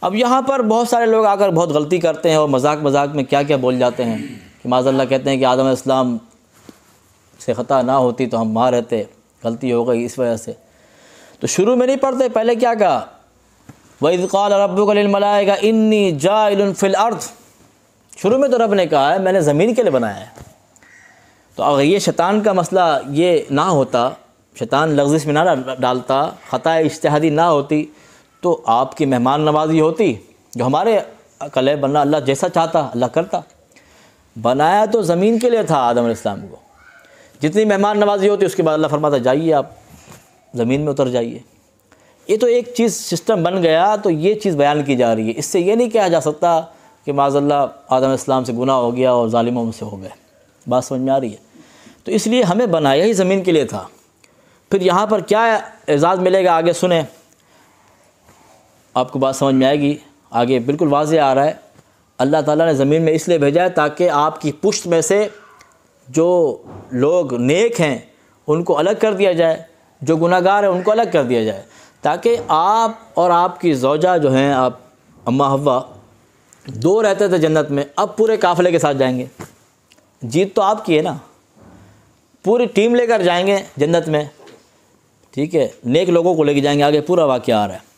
اب یہاں پر بہت سارے لوگ آ کر بہت غلطی کرتے ہیں اور مذاق میں کیا کیا بول جاتے ہیں کہ معاذ اللہ کہتے ہیں کہ آدم علیہ السلام سے خطا نہ ہوتی تو ہم وہاں رہتے، غلطی ہو گئی اس وجہ سے۔ تو شروع میں نہیں پڑھتے، پہلے کیا کہا؟ وَإِذْ قَالَ رَبُّكَ لِلْمَلَائِكَةِ إِنِّي جَاعِلٌ فِي الْأَرْضِ، شروع میں تو رب نے کہا ہے میں نے زمین کے لیے بنایا ہے۔ تو اگر یہ شیطان کا مسئلہ یہ نہ ہوتا، شیطان لفظ اس میں نہ ڈالتا، خطا اجتہادی نہ ہوتی، تو آپ کی مہمان نوازی ہوتی جو ہمارے عقل ہے، ورنہ اللہ جیسا چاہتا اللہ کرتا۔ بنایا تو زمین کے لیے تھا آدم علیہ السلام کو، جتنی مہمان نوازی ہوتی اس کے بعد اللہ فرماتا جائیے آپ زمین میں اتر جائیے۔ یہ تو ایک چیز سسٹم بن گیا، تو یہ چیز بیان کی جا رہی ہے۔ اس سے یہ نہیں کہا جا سکتا کہ معاذ اللہ آدم علیہ السلام سے گناہ ہو گیا اور ظالموں سے ہو گئے۔ بات سمجھ میں آ رہی ہے؟ تو اس لیے ہمیں بنایا ہی زمین کے لیے تھا۔ پھر یہاں پر کیا اعزاز ملے گا آگے سنیں، آپ کو بات سمجھ میں آئے گی۔ آگے بالکل واضح آ رہا ہے، اللہ تعالیٰ نے زمین میں اس لیے بھیجا ہے تاکہ آپ کی پشت میں سے جو لوگ نیک ہیں ان کو الگ کر دیا جائے، جو گناہ گار ہیں ان کو الگ کر دیا جائے، تاکہ آپ اور آپ کی زوجہ جو ہیں، آپ اماں حوا، دو رہتے تھے جنت میں، اب پورے قافلے کے ساتھ جائیں گے۔ جیت تو آپ کی ہے نا، پوری ٹیم لے کر جائیں گے جنت میں، ٹھیک ہے، نیک لوگوں کو لے کے جائیں گے۔ آگے پورا واقعہ آ رہا ہے۔